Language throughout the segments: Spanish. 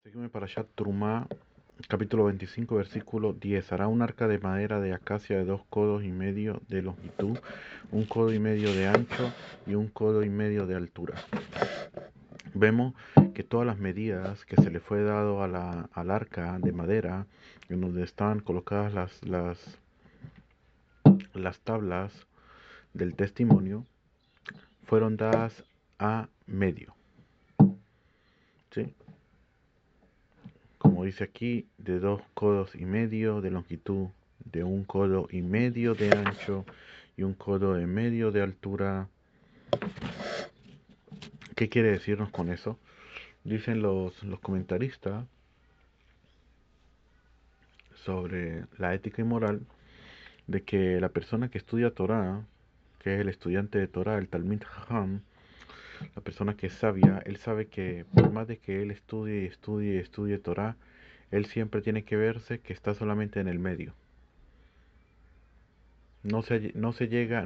Seguime para allá, Trumá, capítulo 25, versículo 10. Hará un arca de madera de acacia de 2,5 codos de longitud, 1,5 codos de ancho y 1,5 codos de altura. Vemos que todas las medidas que se le fue dado al arca de madera, en donde están colocadas las tablas del testimonio, fueron dadas a medio, ¿sí? Como dice aquí, de 2,5 codos de longitud, de 1,5 codos de ancho y 1,5 codos de altura. ¿Qué quiere decirnos con eso? Dicen los comentaristas sobre la ética y moral de que la persona que estudia Torah, que es el estudiante de Torah, el Talmid Jajam, la persona que es sabia, él sabe que por más de que él estudie y estudie y estudie Torah, él siempre tiene que verse que está solamente en el medio. No se llega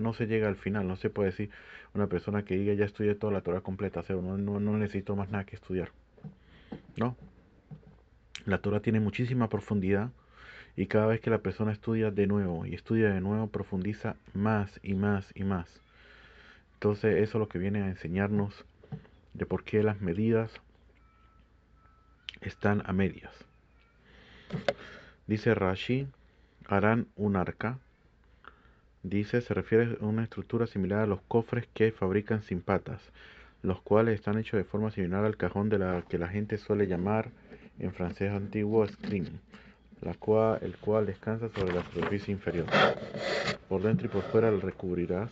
al final. No se puede decir una persona que diga ya estudié toda la Torah completa, o sea, no necesito más nada que estudiar. No, la Torah tiene muchísima profundidad y cada vez que la persona estudia de nuevo y estudia de nuevo, profundiza más y más y más. Entonces eso es lo que viene a enseñarnos de por qué las medidas están a medias. Dice Rashi, harán un arca. Dice, se refiere a una estructura similar a los cofres que fabrican sin patas, los cuales están hechos de forma similar al cajón de la que la gente suele llamar en francés antiguo screen, el cual descansa sobre la superficie inferior. Por dentro y por fuera lo recubrirás.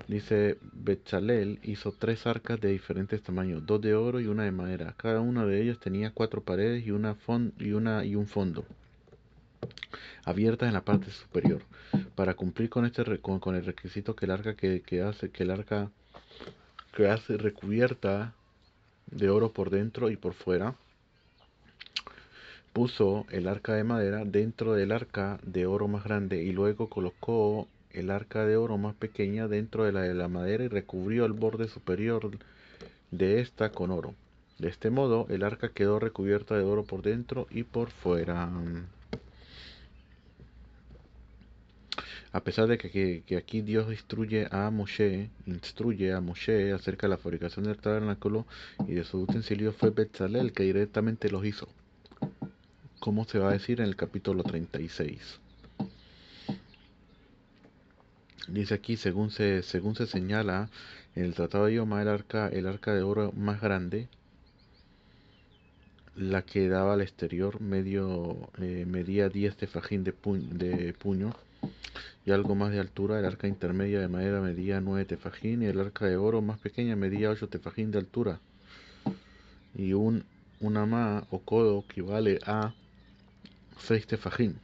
Dice, Bechalel hizo 3 arcas de diferentes tamaños, 2 de oro y una de madera. Cada uno de ellos tenía 4 paredes y un fondo, abiertas en la parte superior. Para cumplir con el requisito que el arca que hace recubierta de oro por dentro y por fuera, puso el arca de madera dentro del arca de oro más grande y luego colocó el arca de oro más pequeña dentro de la madera y recubrió el borde superior de esta con oro. De este modo, el arca quedó recubierta de oro por dentro y por fuera. A pesar de que aquí Dios instruye a Moshe acerca de la fabricación del tabernáculo y de sus utensilios, fue Betzalel que directamente los hizo, como se va a decir en el capítulo 36. Dice aquí, según se señala en el Tratado de Yoma, el arca de oro más grande, la que daba al exterior, medía 10 tefajín de puño y algo más de altura. El arca intermedia de madera medía 9 tefajín y el arca de oro más pequeña medía 8 tefajín de altura. Y un amá o codo equivale a 6 tefajín.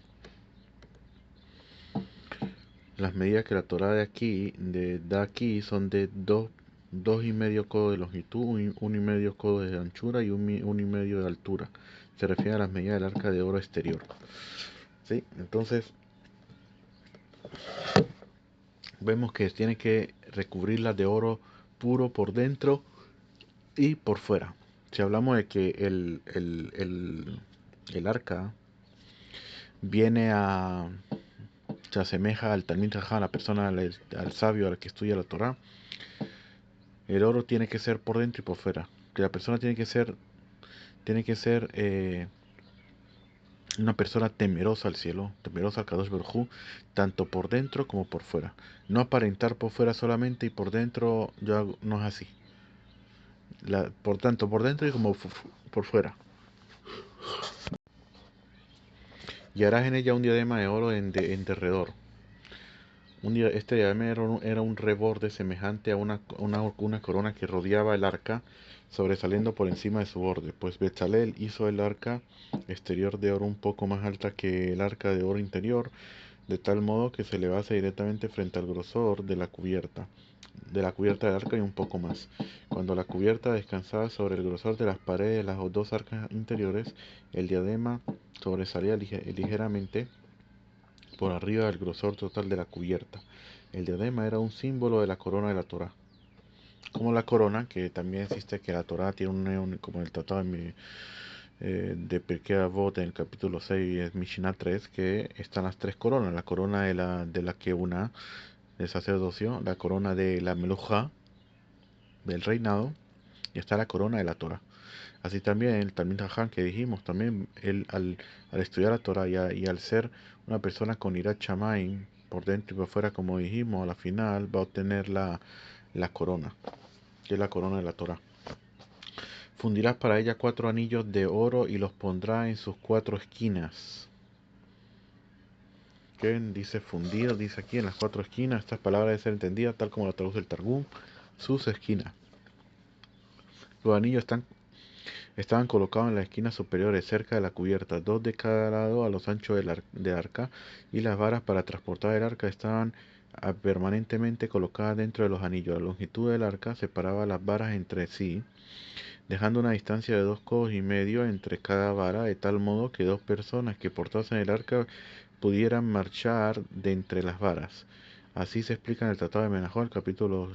Las medidas que la Torah da aquí son de 2,5 codos de longitud, 1,5 codos de anchura y 1,5 de altura. Se refiere a las medidas del arca de oro exterior. ¿Sí? Entonces, vemos que tiene que recubrirla de oro puro por dentro y por fuera. Si hablamos de que el arca viene se asemeja al Talmid Jajam, a la persona, al sabio, al que estudia la Torah, el oro tiene que ser por dentro y por fuera. Que la persona tiene que ser una persona temerosa al cielo, temerosa al Kadosh Baruj Hu, tanto por dentro como por fuera. No aparentar por fuera solamente y por dentro no es así. Por tanto, por dentro y como por fuera. Y harás en ella un diadema de oro en derredor. Este diadema era un reborde semejante a una corona que rodeaba el arca, sobresaliendo por encima de su borde. Pues Bezalel hizo el arca exterior de oro un poco más alta que el arca de oro interior, de tal modo que se elevase directamente frente al grosor de la cubierta del arca y un poco más. Cuando la cubierta descansaba sobre el grosor de las paredes de las 2 arcas interiores, el diadema sobresalía ligeramente por arriba del grosor total de la cubierta. El diadema era un símbolo de la corona de la Torá. como la corona, que también existe, que la Torá tiene como el tratado de Pirkei Avot en el capítulo 6 es Mishnah 3, que están las tres coronas: la corona de la Keuna, del sacerdocio, la corona de la Meluja, del reinado, y está la corona de la Torah. Así también el Talmid Jajam que dijimos, también él al estudiar la Torah y al ser una persona con Irat Shamayim, por dentro y por fuera, como dijimos, a la final va a obtener la corona, que es la corona de la Torah. Fundirás para ella 4 anillos de oro y los pondrá en sus 4 esquinas. ¿Qué dice fundido? Dice aquí en las 4 esquinas. Estas palabras deben ser entendidas tal como lo traduce el Targum. Sus esquinas. Los anillos estaban colocados en las esquinas superiores, cerca de la cubierta, 2 de cada lado a los anchos del arca, y las varas para transportar el arca estaban permanentemente colocadas dentro de los anillos. La longitud del arca separaba las varas entre sí, dejando una distancia de 2,5 codos entre cada vara, de tal modo que 2 personas que portasen el arca pudieran marchar de entre las varas. Así se explica en el Tratado de Menajó, el capítulo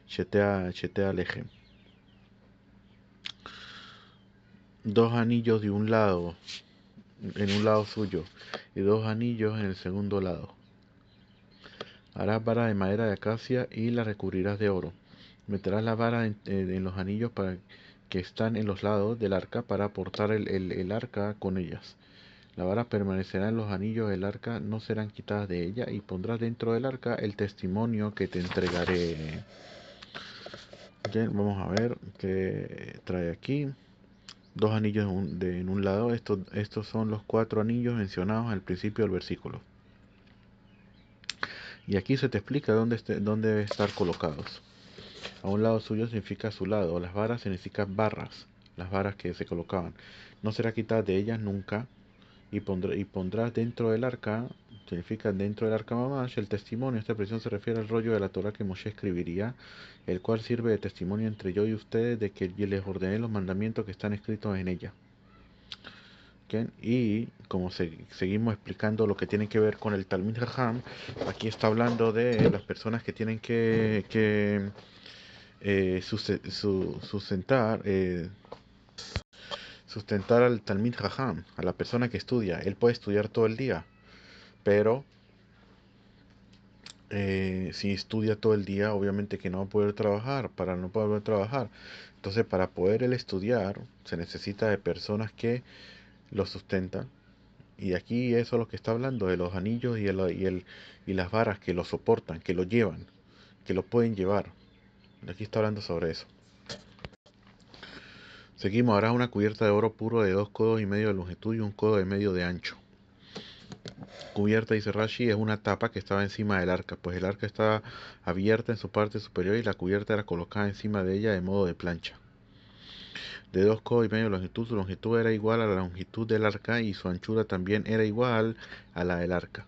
Shetea Leje. 2 anillos en un lado suyo, y 2 anillos en el segundo lado. Harás varas de madera de acacia y las recubrirás de oro. Meterás la vara en los anillos que están en los lados del arca para portar el arca con ellas. La vara permanecerá en los anillos del arca, no serán quitadas de ella, y pondrás dentro del arca el testimonio que te entregaré. Bien, vamos a ver qué trae aquí. 2 anillos en un lado. Estos son los 4 anillos mencionados al principio del versículo. Y aquí se te explica dónde deben estar colocados. A un lado suyo significa a su lado. Las varas significan barras, las varas que se colocaban. No será quitada de ellas nunca. Y pondrás dentro del arca, significa dentro del arca mamash, el testimonio. Esta expresión se refiere al rollo de la Torah que Moshe escribiría, el cual sirve de testimonio entre yo y ustedes de que les ordené los mandamientos que están escritos en ella. ¿Okay? Y como seguimos explicando lo que tiene que ver con el Talmid Jajam, aquí está hablando de las personas que tienen que sustentar, sustentar al Talmid Jajam, a la persona que estudia. Él puede estudiar todo el día, pero si estudia todo el día, obviamente que no va a poder trabajar. Para no poder trabajar, entonces para poder él estudiar, se necesita de personas que lo sustentan. Y aquí eso es lo que está hablando, de los anillos y las varas que lo soportan, que lo llevan, que lo pueden llevar. Aquí está hablando sobre eso. Seguimos, ahora una cubierta de oro puro de 2,5 codos de longitud y 1,5 codos de ancho. Cubierta, dice Rashi, es una tapa que estaba encima del arca, pues el arca estaba abierta en su parte superior y la cubierta era colocada encima de ella de modo de plancha. De 2,5 codos de longitud, su longitud era igual a la longitud del arca y su anchura también era igual a la del arca.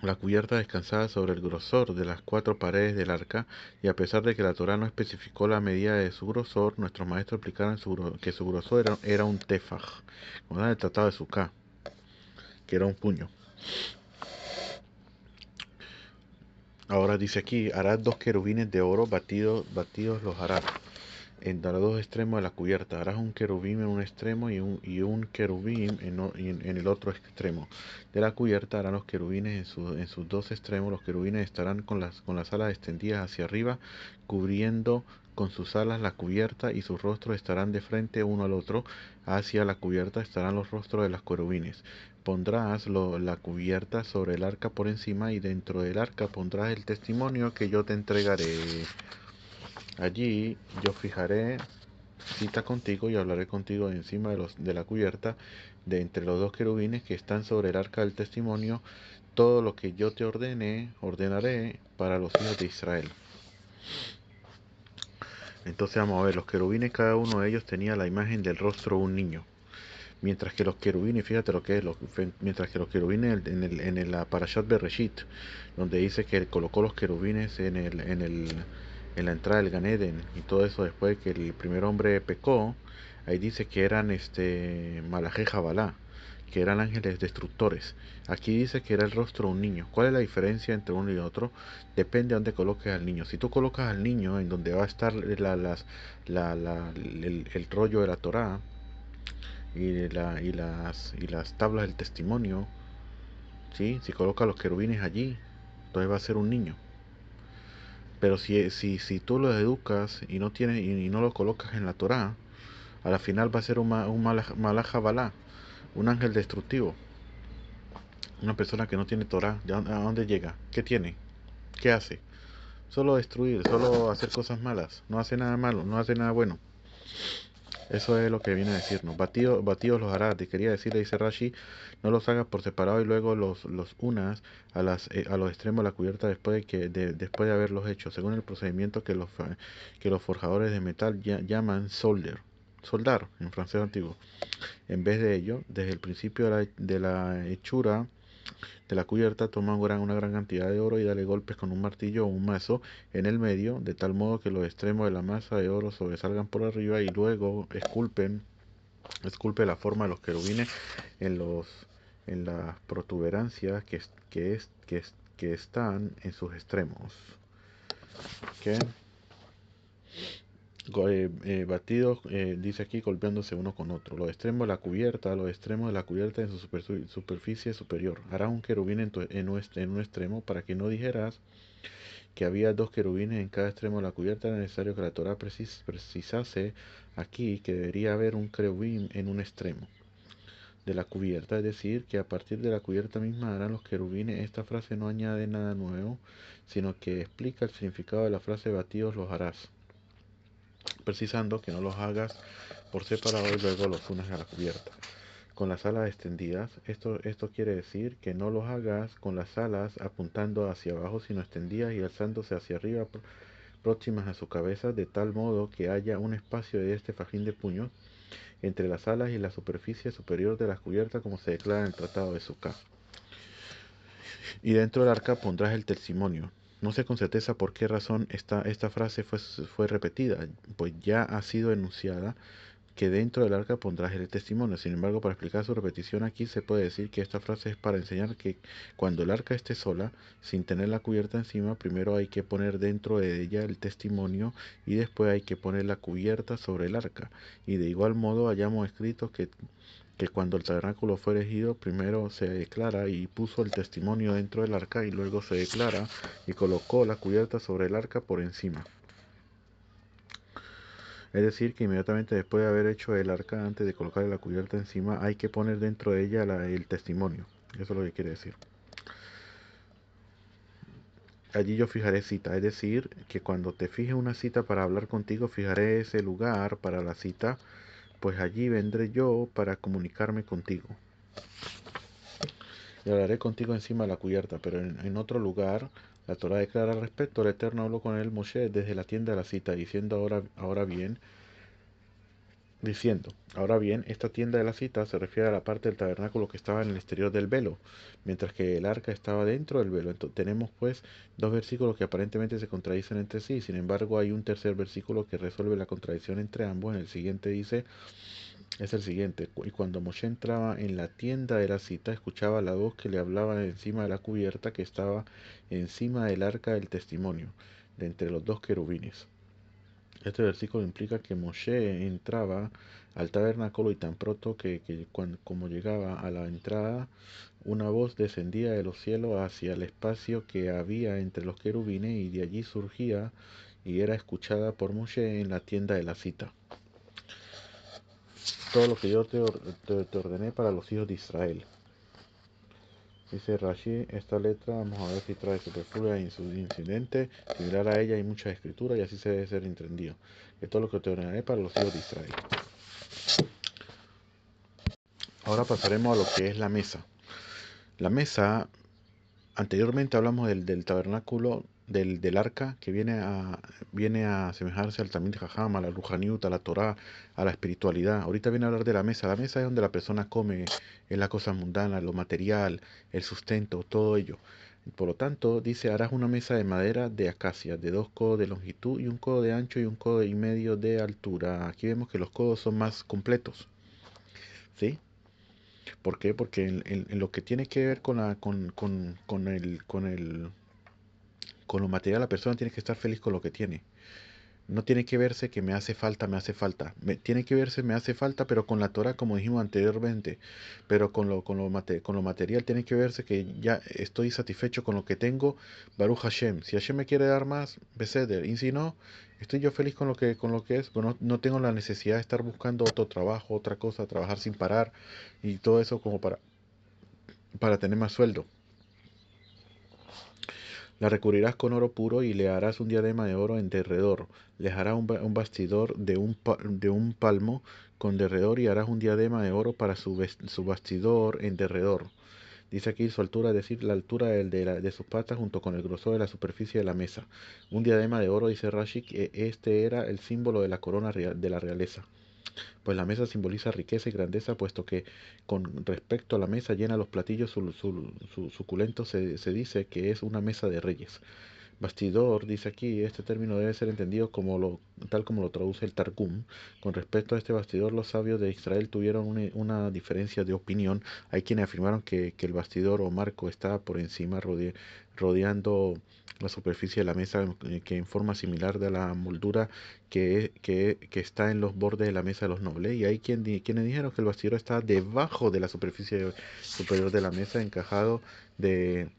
La cubierta descansaba sobre el grosor de las 4 paredes del arca, y a pesar de que la Torá no especificó la medida de su grosor, nuestros maestros explicaron que su grosor era un tefaj, como en el tratado de Sukkah, que era un puño. Ahora dice aquí, harás 2 querubines de oro batidos los harás en los 2 extremos de la cubierta. Harás un querubín en un extremo y un querubín en el otro extremo de la cubierta. Harán los querubines en sus 2 extremos. Los querubines estarán con las alas extendidas hacia arriba, cubriendo con sus alas la cubierta, y sus rostros estarán de frente uno al otro. Hacia la cubierta estarán los rostros de los querubines. Pondrás la cubierta sobre el arca por encima, y dentro del arca pondrás el testimonio que yo te entregaré. Allí yo fijaré cita contigo y hablaré contigo encima de la cubierta, de entre los 2 querubines que están sobre el arca del testimonio. Todo lo que yo te ordenaré para los hijos de Israel. Entonces vamos a ver, los querubines, cada uno de ellos tenía la imagen del rostro de un niño. Mientras que los querubines, fíjate lo que es, mientras que los querubines en la Parashat Bereshit, donde dice que colocó los querubines en la entrada del Gan Eden y todo eso después de que el primer hombre pecó, ahí dice que eran Malajé Jabalá, que eran ángeles destructores. Aquí dice que era el rostro de un niño. ¿Cuál es la diferencia entre uno y otro? Depende de dónde coloques al niño. Si tú colocas al niño en donde va a estar el rollo de la Torá y las tablas del testimonio, ¿sí? Si colocas los querubines allí, entonces va a ser un niño. Pero si tú los educas y no tienes y no los colocas en la Torá, a la final va a ser un malaj balá, un ángel destructivo. Una persona que no tiene Torah, ¿a dónde llega? ¿Qué tiene? ¿Qué hace? Solo destruir, solo hacer cosas malas. No hace nada malo, no hace nada bueno. Eso es lo que viene a decirnos. Batidos los harás. Te quería decirle, dice Rashi, no los hagas por separado y luego los unas a los extremos de la cubierta después de haberlos hecho, según el procedimiento que los forjadores de metal llaman soldar en francés antiguo. En vez de ello, desde el principio de la hechura de la cubierta, toma una gran cantidad de oro y dale golpes con un martillo o un mazo en el medio, de tal modo que los extremos de la masa de oro sobresalgan por arriba y luego esculpe la forma de los querubines en las protuberancias que están en sus extremos. ¿Okay? Batidos, dice aquí, golpeándose uno con otro. Los extremos de la cubierta en su superficie superior. Harás un querubín en un extremo para que no dijeras que había dos querubines en cada extremo de la cubierta. Era necesario que la Torah precisase aquí que debería haber un querubín en un extremo de la cubierta, es decir, que a partir de la cubierta misma harán los querubines. Esta frase no añade nada nuevo, sino que explica el significado de la frase batidos los harás, precisando que no los hagas por separado y luego los unas a la cubierta. Con las alas extendidas, esto quiere decir que no los hagas con las alas apuntando hacia abajo, sino extendidas y alzándose hacia arriba, próximas a su cabeza, de tal modo que haya un espacio de este fajín de puños entre las alas y la superficie superior de la cubierta, como se declara en el Tratado de Sukkah. Y dentro del arca pondrás el testimonio. No sé con certeza por qué razón esta frase fue repetida, pues ya ha sido enunciada que dentro del arca pondrás el testimonio. Sin embargo, para explicar su repetición aquí se puede decir que esta frase es para enseñar que cuando el arca esté sola, sin tener la cubierta encima, primero hay que poner dentro de ella el testimonio y después hay que poner la cubierta sobre el arca. Y de igual modo hayamos escrito que cuando el tabernáculo fue erigido, primero se declara y puso el testimonio dentro del arca y luego se declara y colocó la cubierta sobre el arca por encima. Es decir, que inmediatamente después de haber hecho el arca, antes de colocarle la cubierta encima, hay que poner dentro de ella el testimonio. Eso es lo que quiere decir. Allí yo fijaré cita, es decir, que cuando te fije una cita para hablar contigo, fijaré ese lugar para la cita, pues allí vendré yo para comunicarme contigo. Y hablaré contigo encima de la cubierta, pero en otro lugar, la Torah declara al respecto, el Eterno habló con él Moshe desde la tienda de la cita, ahora bien, esta tienda de la cita se refiere a la parte del tabernáculo que estaba en el exterior del velo, mientras que el arca estaba dentro del velo. Entonces, tenemos pues dos versículos que aparentemente se contradicen entre sí, sin embargo hay un tercer versículo que resuelve la contradicción entre ambos. En el siguiente dice, es el siguiente: y cuando Moshe entraba en la tienda de la cita, escuchaba la voz que le hablaba encima de la cubierta que estaba encima del arca del testimonio, de entre los dos querubines. Este versículo implica que Moshe entraba al tabernáculo y tan pronto como llegaba a la entrada, una voz descendía de los cielos hacia el espacio que había entre los querubines y de allí surgía y era escuchada por Moshe en la tienda de la cita. Todo lo que yo te ordené para los hijos de Israel. Dice Rashi, esta letra, vamos a ver si trae superflua e incidente, similar a ella hay muchas escrituras y así se debe ser entendido. Que todo lo que te ordenaré para los hijos de Israel. Ahora pasaremos a lo que es la mesa. La mesa, anteriormente hablamos del tabernáculo, del arca, que viene a asemejarse al Talmid Jajam, a la Ruhaniut, a la Torah, a la espiritualidad. Ahorita viene a hablar de la mesa. La mesa es donde la persona come, es la cosa mundana, lo material, el sustento, todo ello. Por lo tanto, dice, harás una mesa de madera de acacia, de 2 codos de longitud y 1 codo de ancho y 1 codo y medio de altura. Aquí vemos que los codos son más completos, ¿sí? ¿Por qué? Porque en lo que tiene que ver con con lo material, la persona tiene que estar feliz con lo que tiene. No tiene que verse que me hace falta, me hace falta. Tiene que verse me hace falta, pero con la Torah, como dijimos anteriormente. Pero con lo material tiene que verse que ya estoy satisfecho con lo que tengo. Baruch Hashem. Si Hashem me quiere dar más, Beseder. Y si no, estoy yo feliz con lo que es. Pero no tengo la necesidad de estar buscando otro trabajo, otra cosa, trabajar sin parar. Y todo eso como para tener más sueldo. La recubrirás con oro puro y le harás un diadema de oro en derredor. Le harás un bastidor de un palmo con derredor y harás un diadema de oro para su bastidor en derredor. Dice aquí su altura, es decir, la altura de sus patas junto con el grosor de la superficie de la mesa. Un diadema de oro, dice Rashi, que este era el símbolo de la corona de la realeza. Pues la mesa simboliza riqueza y grandeza, puesto que con respecto a la mesa llena los platillos suculentos se dice que es una mesa de reyes. Bastidor, dice aquí, este término debe ser entendido tal como lo traduce el Targum. Con respecto a este bastidor, los sabios de Israel tuvieron una diferencia de opinión. Hay quienes afirmaron que el bastidor o marco estaba por encima, rodeando la superficie de la mesa, que en forma similar de la moldura que está en los bordes de la mesa de los nobles. Y hay quienes dijeron que el bastidor estaba debajo de la superficie superior de la mesa, encajado de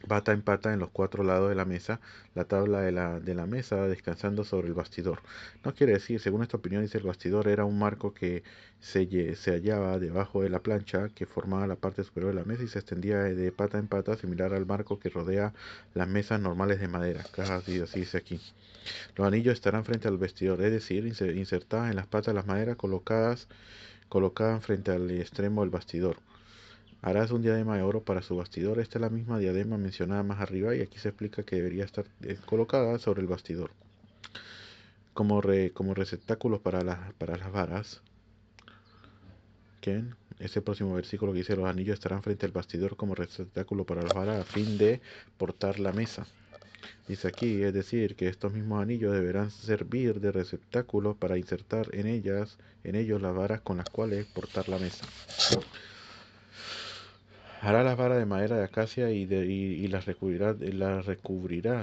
pata en pata en los cuatro lados de la mesa, la tabla de la mesa descansando sobre el bastidor. No quiere decir, según esta opinión, dice el bastidor era un marco que se hallaba debajo de la plancha que formaba la parte superior de la mesa y se extendía de pata en pata, similar al marco que rodea las mesas normales de madera. Así dice aquí. Los anillos estarán frente al vestidor, es decir, insertadas en las patas de las maderas colocadas frente al extremo del bastidor. Harás un diadema de oro para su bastidor. Esta es la misma diadema mencionada más arriba y aquí se explica que debería estar colocada sobre el bastidor. Como receptáculos para las varas. ¿Quién? Ese próximo versículo que dice los anillos estarán frente al bastidor como receptáculo para las varas a fin de portar la mesa. Dice aquí, es decir, que estos mismos anillos deberán servir de receptáculos para insertar en ellos las varas con las cuales portar la mesa. Hará las varas de madera de acacia y las recubrirás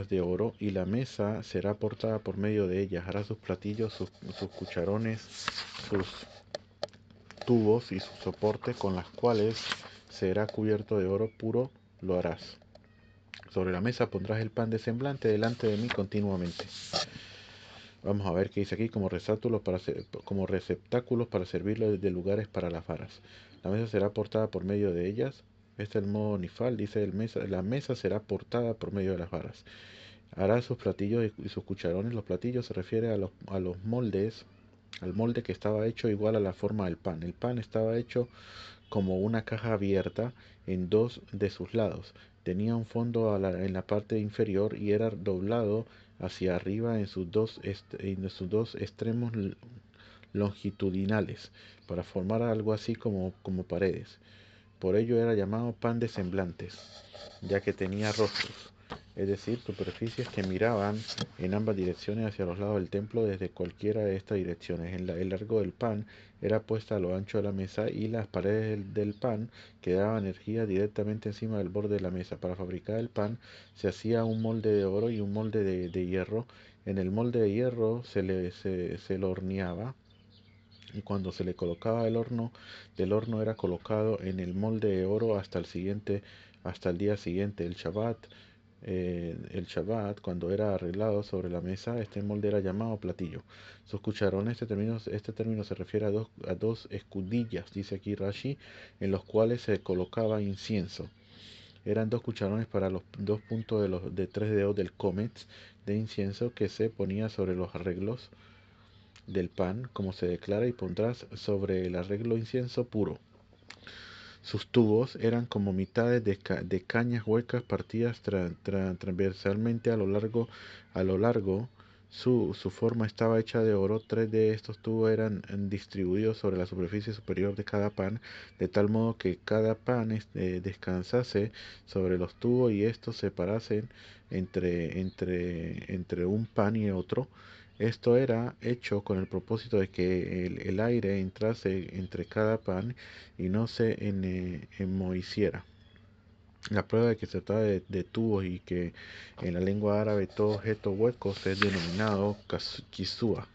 de oro, y la mesa será portada por medio de ellas. Hará sus platillos, sus cucharones, sus tubos y sus soportes con las cuales será cubierto de oro puro, lo harás. Sobre la mesa pondrás el pan de semblante delante de mí continuamente. Vamos a ver qué dice aquí, como receptáculos para servirle de lugares para las varas. La mesa será portada por medio de ellas. Este es el modo nifal, dice la mesa será portada por medio de las varas. Hará sus platillos y sus cucharones. Los platillos se refiere a los moldes, al molde que estaba hecho igual a la forma del pan. El pan estaba hecho como una caja abierta en dos de sus lados. Tenía un fondo en la parte inferior y era doblado hacia arriba en sus dos extremos longitudinales para formar algo así como paredes. Por ello era llamado pan de semblantes, ya que tenía rostros, es decir, superficies que miraban en ambas direcciones hacia los lados del templo desde cualquiera de estas direcciones. El largo del pan era puesta a lo ancho de la mesa y las paredes del pan que daban energía directamente encima del borde de la mesa. Para fabricar el pan se hacía un molde de oro y un molde de hierro. En el molde de hierro se lo horneaba y cuando se le colocaba del horno era colocado en el molde de oro hasta el día siguiente, el Shabbat, cuando era arreglado sobre la mesa, este molde era llamado platillo. Sus cucharones, este término se refiere a dos escudillas, dice aquí Rashi, en los cuales se colocaba incienso. Eran dos cucharones para los dos puntos de tres dedos del cómex de incienso que se ponía sobre los arreglos del pan, como se declara, y pondrás sobre el arreglo incienso puro. Sus tubos eran como mitades de cañas huecas partidas transversalmente a lo largo. Su forma estaba hecha de oro. Tres de estos tubos eran distribuidos sobre la superficie superior de cada pan, de tal modo que cada pan descansase sobre los tubos y estos separasen entre un pan y otro. Esto era hecho con el propósito de que el aire entrase entre cada pan y no se enmoheciera. La prueba de que se trata de tubos y que en la lengua árabe todo objeto hueco es denominado kisua.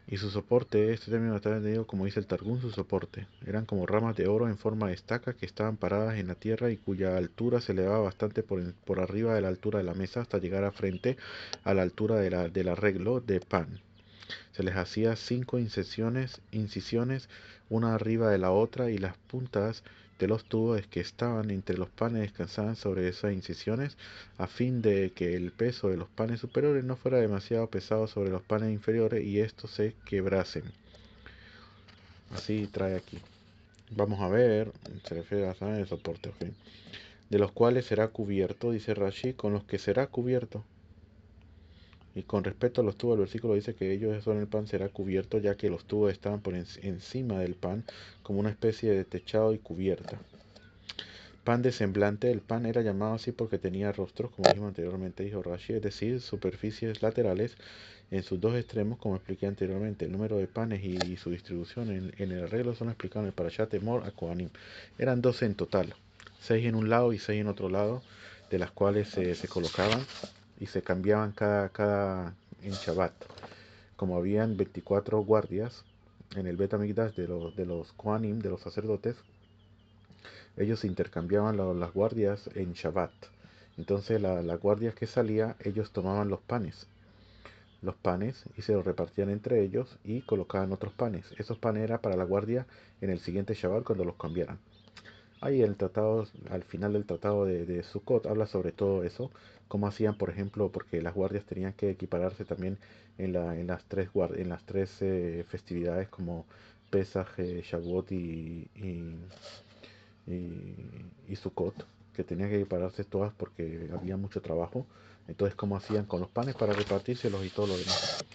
Y su soporte, este término está entendido como dice el Targum, su soporte. Eran como ramas de oro en forma de estaca que estaban paradas en la tierra y cuya altura se elevaba bastante por arriba de la altura de la mesa hasta llegar a frente a la altura del arreglo de pan. Se les hacía 5 incisiones, una arriba de la otra, y las puntas de los tubos que estaban entre los panes descansaban sobre esas incisiones, a fin de que el peso de los panes superiores no fuera demasiado pesado sobre los panes inferiores y estos se quebrasen. Así trae aquí. Vamos a ver, se refiere a el soporte, ¿ok? De los cuales será cubierto, dice Rashi, con los que será cubierto. Y con respecto a los tubos, el versículo dice que ellos son el pan será cubierto, ya que los tubos estaban por encima del pan, como una especie de techado y cubierta. Pan de semblante, el pan era llamado así porque tenía rostros, como dijimos anteriormente, dijo Rashi, es decir, superficies laterales en sus dos extremos, como expliqué anteriormente. El número de panes y su distribución en el arreglo son explicados en el Parashat Emor a Kohanim. Eran 12 en total, 6 en un lado y 6 en otro lado, de las cuales se colocaban y se cambiaban cada en Shabbat. Como habían 24 guardias en el Bet HaMikdash de los Kohanim, de los sacerdotes, ellos intercambiaban las guardias en Shabbat. Entonces la guardia que salía, ellos tomaban los panes y se los repartían entre ellos y colocaban otros panes. Esos panes eran para la guardia en el siguiente Shabbat cuando los cambiaran. Ahí el tratado, al final del tratado de Sukkot, habla sobre todo eso, cómo hacían, por ejemplo, porque las guardias tenían que equipararse también en las tres festividades como Pesaj, Shavuot y Sukkot, que tenían que equipararse todas porque había mucho trabajo. Entonces, cómo hacían con los panes para repartírselos y todo lo demás.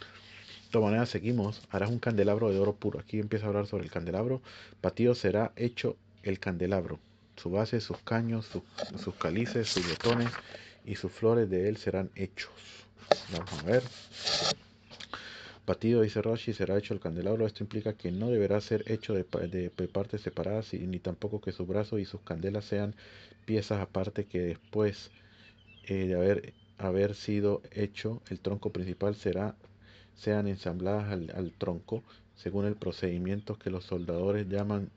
De todas maneras, seguimos. Harás un candelabro de oro puro. Aquí empieza a hablar sobre el candelabro. Batido será hecho el candelabro. Su base, sus caños, sus cálices, sus botones y sus flores de él serán hechos. Vamos a ver. Batido, dice Rashi, será hecho el candelabro. Esto implica que no deberá ser hecho de partes separadas, ni tampoco que su brazo y sus candelas sean piezas aparte, que después de haber sido hecho, el tronco principal sean ensambladas al tronco según el procedimiento que los soldadores llaman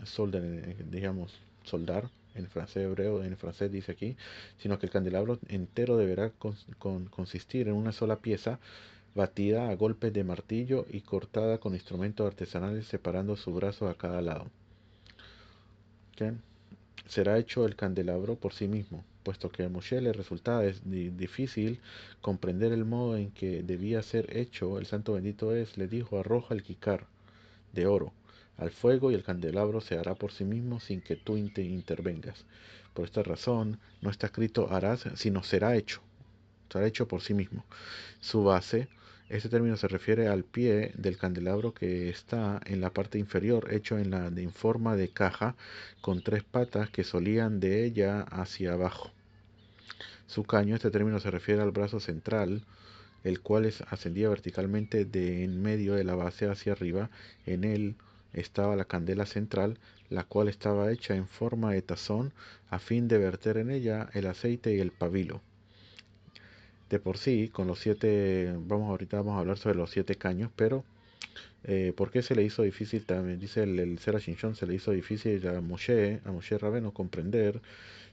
digamos, soldar en francés hebreo, en francés dice aquí, sino que el candelabro entero deberá consistir en una sola pieza batida a golpes de martillo y cortada con instrumentos artesanales separando sus brazos a cada lado. ¿Okay? Será hecho el candelabro por sí mismo, puesto que a Moshe le resultaba difícil comprender el modo en que debía ser hecho, el santo bendito es, le dijo, arroja el quicar de oro al fuego y el candelabro se hará por sí mismo sin que tú intervengas. Por esta razón no está escrito harás, sino será hecho por sí mismo. Su base, este término se refiere al pie del candelabro que está en la parte inferior, hecho en forma de caja, con tres patas que solían de ella hacia abajo. Su caño, este término se refiere al brazo central, el cual ascendía verticalmente de en medio de la base hacia arriba. En él estaba la candela central, la cual estaba hecha en forma de tazón, a fin de verter en ella el aceite y el pabilo. De por sí, con los siete, ahorita vamos a hablar sobre los 7 caños, pero ¿por qué se le hizo difícil también? Dice el Sera Shinshon, se le hizo difícil a Moshe Rabeno comprender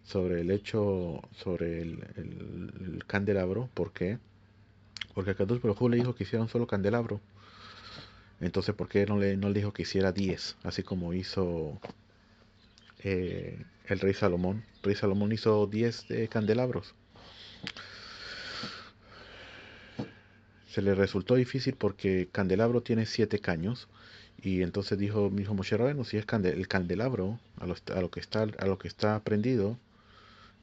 sobre el hecho, sobre el candelabro. ¿Por qué? Porque a Kadosh Baruj Hu le dijo que hiciera un solo candelabro. Entonces, ¿por qué no le dijo que hiciera 10? Así como hizo el rey Salomón. El rey Salomón hizo 10 candelabros. Se le resultó difícil porque candelabro tiene 7 caños. Y entonces dijo Moshe Rabbeinu, si es el candelabro a lo que está prendido,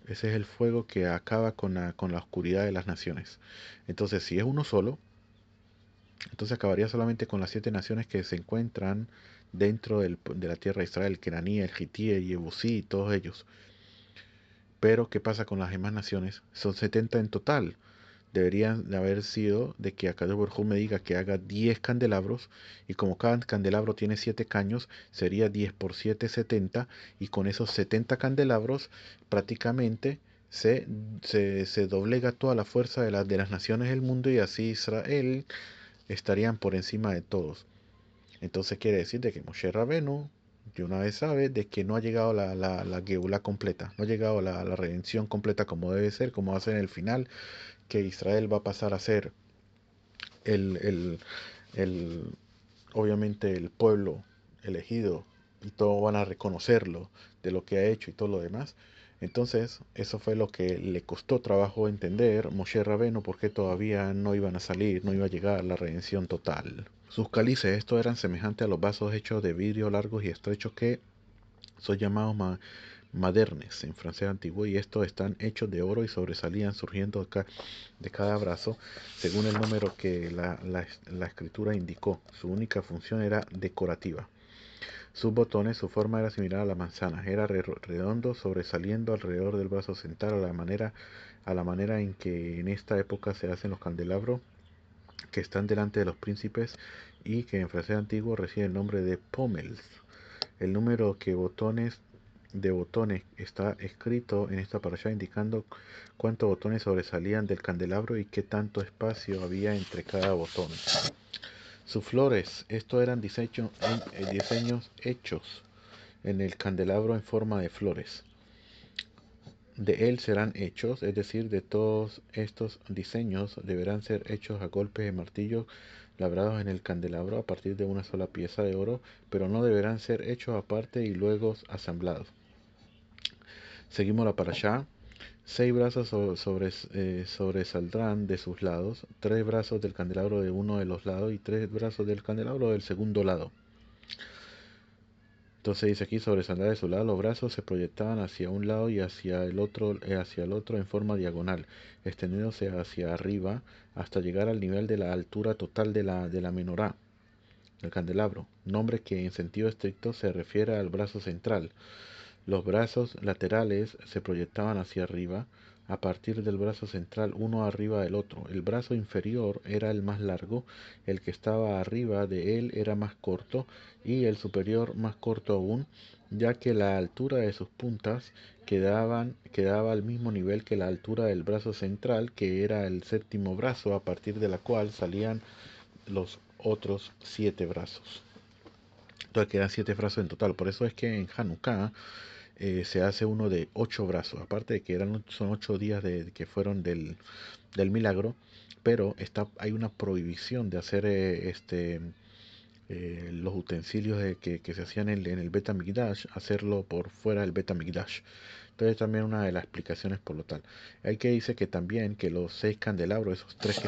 ese es el fuego que acaba con la oscuridad de las naciones. Entonces, si es uno solo, entonces acabaría solamente con las 7 naciones que se encuentran dentro de la tierra de Israel, Kenaní, el Hití, el Yebusí y todos ellos. Pero, ¿qué pasa con las demás naciones? Son 70 en total. deberían de haber sido de que Akadosh Baruj Hu me diga que haga 10 candelabros, y como cada candelabro tiene 7 caños, sería 10 por 7, 70, y con esos 70 candelabros prácticamente se, se doblega toda la fuerza de las naciones del mundo, y así Israel estarían por encima de todos. Entonces quiere decir de que Moshe Rabenu de una vez sabe de que no ha llegado la Geulá completa, no ha llegado la redención completa como debe ser, como va a ser en el final, que Israel va a pasar a ser el, el, el obviamente el pueblo elegido, y todos van a reconocerlo de lo que ha hecho y todo lo demás. Entonces, eso fue lo que le costó trabajo entender Moshe Rabenu, porque todavía no iban a salir, no iba a llegar la redención total. Sus cálices, estos eran semejantes a los vasos hechos de vidrio largos y estrechos que son llamados madernes en francés antiguo, y estos están hechos de oro y sobresalían surgiendo de cada brazo según el número que la escritura indicó. Su única función era decorativa. Sus botones, su forma era similar a la manzana, era redondo, sobresaliendo alrededor del brazo central a la manera en que en esta época se hacen los candelabros que están delante de los príncipes, y que en francés antiguo recibe el nombre de pommels. El número de botones está escrito en esta parasha, indicando cuántos botones sobresalían del candelabro y qué tanto espacio había entre cada botón. Sus flores, estos eran diseños hechos en el candelabro en forma de flores. De él serán hechos, es decir, de todos estos diseños deberán ser hechos a golpes de martillo labrados en el candelabro a partir de una sola pieza de oro, pero no deberán ser hechos aparte y luego asamblados. Seguimos la parashá. 6 brazos sobresaldrán de sus lados, 3 brazos del candelabro de uno de los lados y 3 brazos del candelabro del segundo lado. Entonces dice aquí, sobresaldrá de su lado, los brazos se proyectaban hacia un lado y hacia el otro en forma diagonal, extendiéndose hacia arriba hasta llegar al nivel de la altura total de la menorá, del candelabro, nombre que en sentido estricto se refiere al brazo central. Los brazos laterales se proyectaban hacia arriba, a partir del brazo central, uno arriba del otro. El brazo inferior era el más largo, el que estaba arriba de él era más corto, y el superior más corto aún, ya que la altura de sus puntas quedaba al mismo nivel que la altura del brazo central, que era el séptimo brazo, a partir de la cual salían los otros 7 brazos. Entonces quedan 7 brazos en total. Por eso es que en Hanukkah se hace uno de 8 brazos, aparte de que son 8 días que fueron del milagro, pero hay una prohibición de hacer los utensilios que se hacían en el Bet HaMikdash, hacerlo por fuera del Bet HaMikdash. Entonces también una de las explicaciones por lo tal. Hay que dice que también que los 6 candelabros, esos tres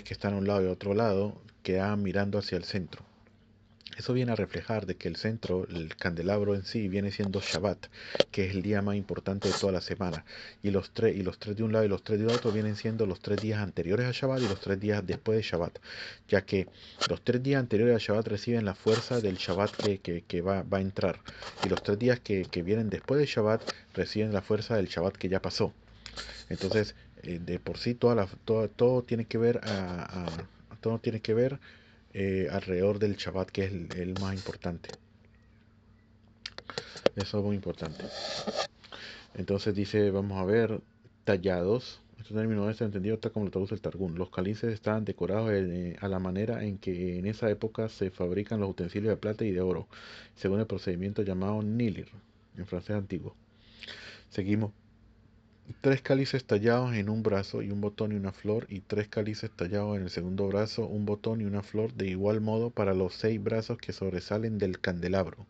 que están a un lado y otro lado, quedaban mirando hacia el centro. Eso viene a reflejar de que el centro, el candelabro en sí, viene siendo Shabbat, que es el día más importante de toda la semana. Y los tres de un lado y los 3 de otro vienen siendo los 3 días anteriores a Shabbat y los 3 días después de Shabbat, ya que los 3 días anteriores a Shabbat reciben la fuerza del Shabbat que va a entrar, y los 3 días que vienen después de Shabbat reciben la fuerza del Shabbat que ya pasó. Entonces, de por sí, todo tiene que ver todo tiene que ver alrededor del Shabbat, que es el más importante. Eso es muy importante. Entonces dice, vamos a ver, tallados. Este término es entendido tal como lo traduce el Targum. Los cálices estaban decorados a la manera en que en esa época se fabrican los utensilios de plata y de oro, según el procedimiento llamado nilir, en francés antiguo. Seguimos. 3 cálices tallados en un brazo y un botón y una flor, y 3 cálices tallados en el segundo brazo, un botón y una flor, de igual modo para los 6 brazos que sobresalen del candelabro.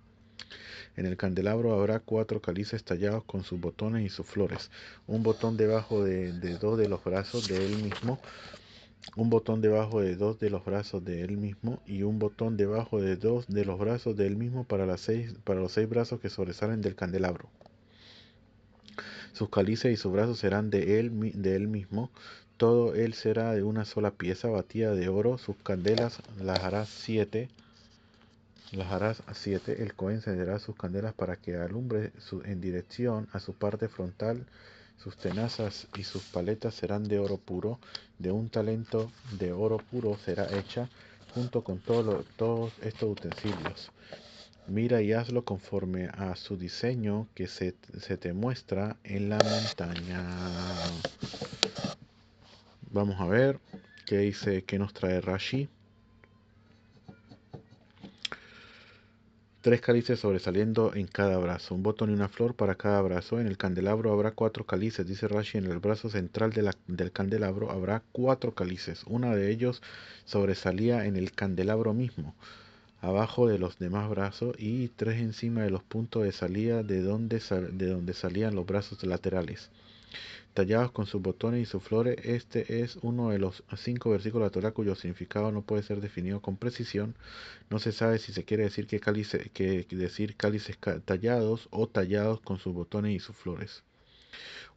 En el candelabro habrá 4 cálices tallados con sus botones y sus flores, un botón debajo de 2 de los brazos de él mismo, un botón debajo de 2 de los brazos de él mismo, y un botón debajo de 2 de los brazos de él mismo para los 6 brazos que sobresalen del candelabro. Sus cálices y sus brazos serán de él mismo. Todo él será de una sola pieza batida de oro. Sus candelas las harás 7. El Cohen encenderá sus candelas para que alumbre en dirección a su parte frontal, Sus tenazas y sus paletas serán de oro puro, de un talento de oro puro será hecha, junto con todos estos utensilios. Mira y hazlo conforme a su diseño que se te muestra en la montaña. Vamos a ver qué dice, qué nos trae Rashi. Tres cálices sobresaliendo en cada brazo, un botón y una flor para cada brazo. En el candelabro habrá cuatro cálices, dice Rashi. En el brazo central del candelabro habrá cuatro cálices. Uno de ellos sobresalía en el candelabro mismo, abajo de los demás brazos, y tres encima de los puntos de salida de donde salían los brazos laterales, tallados con sus botones y sus flores. Este es uno de los 5 versículos de la Torá cuyo significado no puede ser definido con precisión. No se sabe si se quiere decir decir cálices tallados o tallados con sus botones y sus flores.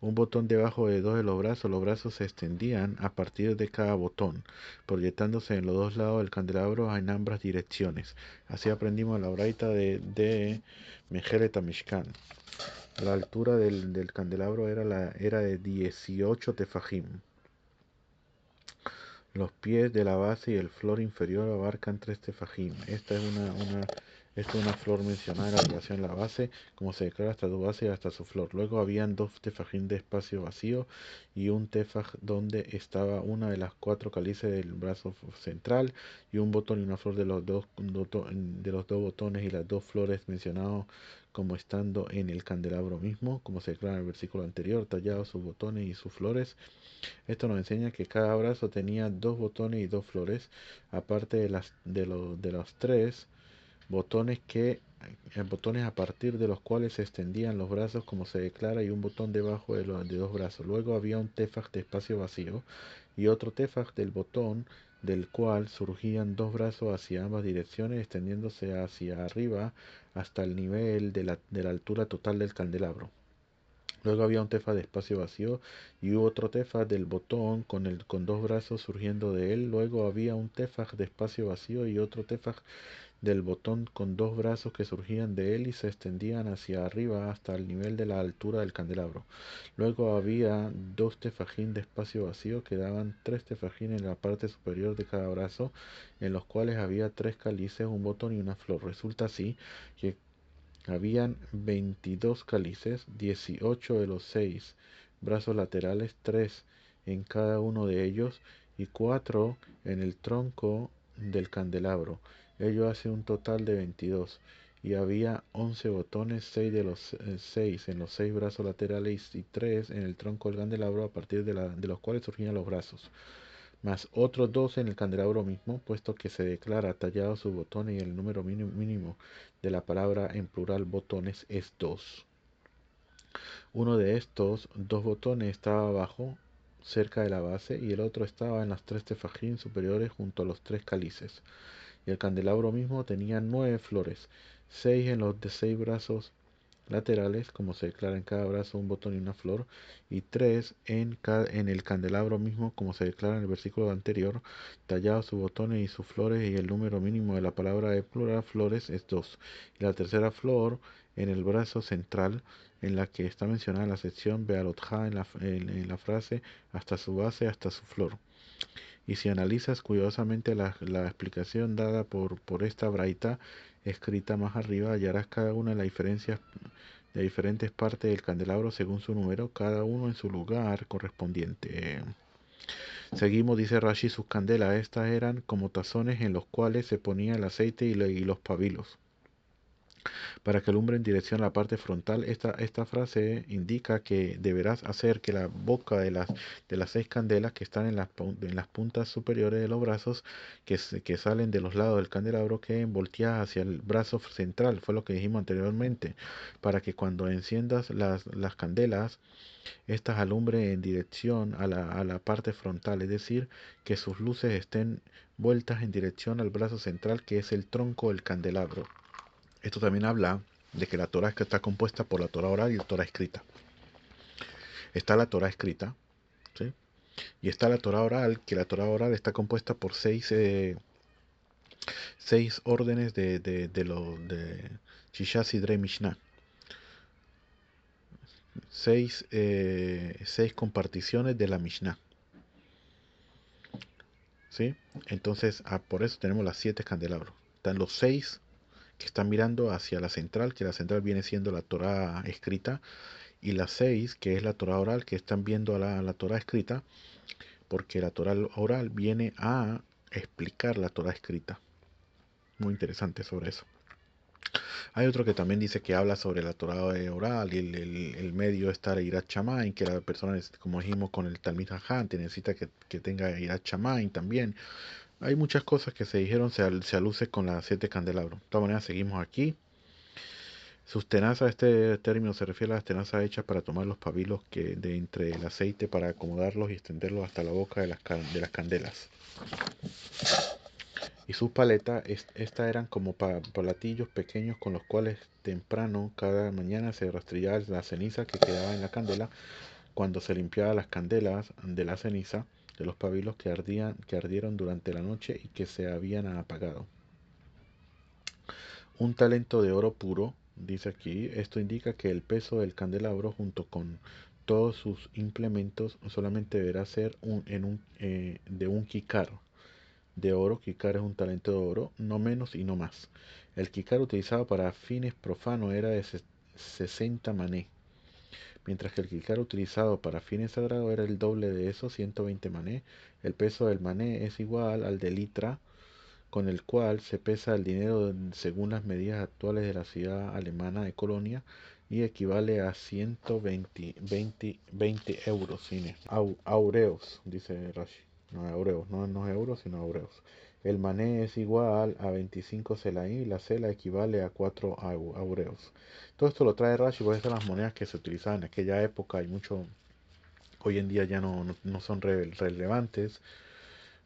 Un botón debajo de dos de los brazos se extendían a partir de cada botón, proyectándose en los dos lados del candelabro en ambas direcciones. Así aprendimos la braita de Mejeret Mishkan. La altura del candelabro era de 18 tefajim. Los pies de la base y el flor inferior abarcan 3 tefajim. Esta es una flor mencionada en la relación a la base, como se declara hasta su base y hasta su flor. Luego habían 2 tefajim de espacio vacío y un tefaj donde estaba una de las 4 cálices del brazo central, y un botón y una flor de los dos botones y las dos flores mencionados como estando en el candelabro mismo, como se declara en el versículo anterior, tallados sus botones y sus flores. Esto nos enseña que cada brazo tenía dos botones y dos flores, aparte de los tres botones botones a partir de los cuales se extendían los brazos, como se declara, y un botón debajo de dos brazos. Luego había un tefaj de espacio vacío y otro tefaj del botón, del cual surgían dos brazos hacia ambas direcciones, extendiéndose hacia arriba hasta el nivel de la altura total del candelabro. Luego había un tefaj de espacio vacío y otro tefaj del botón con dos brazos surgiendo de él. Luego había un tefaj de espacio vacío y otro tefaj del botón con dos brazos que surgían de él y se extendían hacia arriba hasta el nivel de la altura del candelabro. Luego había dos tefajín de espacio vacío que daban tres tefajín en la parte superior de cada brazo, en los cuales había tres cálices, un botón y una flor. Resulta así que habían 22 cálices, 18 de los 6 brazos laterales, 3 en cada uno de ellos y 4 en el tronco del candelabro. Ello hace un total de 22. Y había 11 botones, 6 de los 6 en los 6 brazos laterales y 3 en el tronco del candelabro, a partir de los cuales surgían los brazos, más otros dos en el candelabro mismo, puesto que se declara tallado su botón y el número mínimo de la palabra en plural botones es 2. Uno de estos dos botones estaba abajo, cerca de la base, y el otro estaba en las tres tefajín superiores junto a los tres cálices. Y el candelabro mismo tenía 9 flores, 6 en los de 6 brazos laterales, como se declara en cada brazo un botón y una flor, y 3 en el candelabro mismo, como se declara en el versículo anterior, tallados sus botones y sus flores, y el número mínimo de la palabra de plural flores es 2. Y la tercera flor en el brazo central, en la que está mencionada la sección Bealotja en la frase hasta su base, hasta su flor. Y si analizas cuidadosamente la explicación dada por esta braita escrita más arriba, hallarás cada una de las diferencias de diferentes partes del candelabro según su número, cada uno en su lugar correspondiente. Seguimos, dice Rashi, sus candelas. Estas eran como tazones en los cuales se ponía el aceite y los pabilos para que alumbre en dirección a la parte frontal. Esta frase indica que deberás hacer que la boca de las 6 candelas que están en las puntas superiores de los brazos que salen de los lados del candelabro queden volteadas hacia el brazo central. Fue lo que dijimos anteriormente, para que cuando enciendas las candelas, estas alumbren en dirección a la parte frontal, es decir, que sus luces estén vueltas en dirección al brazo central, que es el tronco del candelabro. Esto también habla de que la Torah está compuesta por la Torah oral y la Torah escrita. Está la Torah escrita, ¿sí? Y está la Torah oral, que la Torah oral está compuesta por seis órdenes de Shisha Sidrei Mishnah. seis comparticiones de la Mishnah. ¿Sí? Entonces, por eso tenemos las 7 candelabros. Están los 6 que están mirando hacia la central, que la central viene siendo la Torá escrita, y las 6, que es la Torá oral, que están viendo a la Torá escrita, porque la Torá oral viene a explicar la Torá escrita. Muy interesante sobre eso. Hay otro que también dice que habla sobre la Torá oral y el medio está el Irat Shamayim, que la persona, como dijimos con el Talmid Hajam, necesita que tenga Irat Shamayim también. Hay muchas cosas que se dijeron, se aluce con las 7 candelabros. De todas maneras, seguimos aquí. Sus tenazas, este término se refiere a las tenazas hechas para tomar los pabilos de entre el aceite para acomodarlos y extenderlos hasta la boca de las candelas. Y sus paletas, estas eran como platillos pequeños con los cuales temprano cada mañana se rastrillaba la ceniza que quedaba en la candela cuando se limpiaba las candelas de la ceniza de los pabilos que ardieron durante la noche y que se habían apagado. Un talento de oro puro, dice aquí, esto indica que el peso del candelabro junto con todos sus implementos solamente deberá ser de un kikar de oro. Kikar es un talento de oro, no menos y no más. El kikar utilizado para fines profanos era de 60 mané, mientras que el kikar utilizado para fines sagrados era el doble de eso, 120 mané. El peso del mané es igual al de litra, con el cual se pesa el dinero según las medidas actuales de la ciudad alemana de Colonia y equivale a 120 euros, aureos, dice Rashi. No aureos, no euros, sino aureos. El mané es igual a 25 selaí y la cela equivale a 4 aureos. Todo esto lo trae Rashi porque estas son las monedas que se utilizaban en aquella época y mucho hoy en día ya no son relevantes,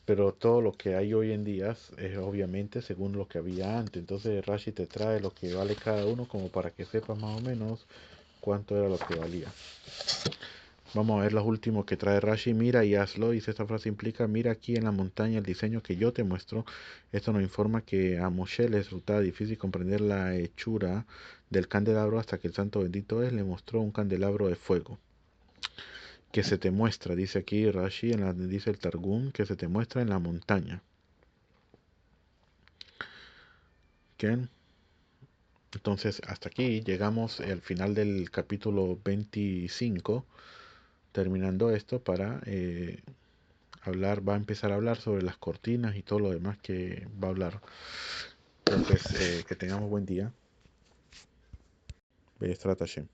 pero todo lo que hay hoy en día es obviamente según lo que había antes. Entonces Rashi te trae lo que vale cada uno como para que sepas más o menos cuánto era lo que valía. Vamos a ver los últimos que trae Rashi. Mira y hazlo. Dice esta frase implica, mira aquí en la montaña el diseño que yo te muestro. Esto nos informa que a Moshe le resultaba difícil comprender la hechura del candelabro hasta que el santo bendito es le mostró un candelabro de fuego que se te muestra, dice aquí Rashi, dice el Targum, que se te muestra en la montaña. ¿Qué? Entonces, hasta aquí llegamos al final del capítulo 25, terminando esto para va a empezar a hablar sobre las cortinas y todo lo demás que va a hablar. Entonces, que tengamos buen día. Be'ezrat Hashem.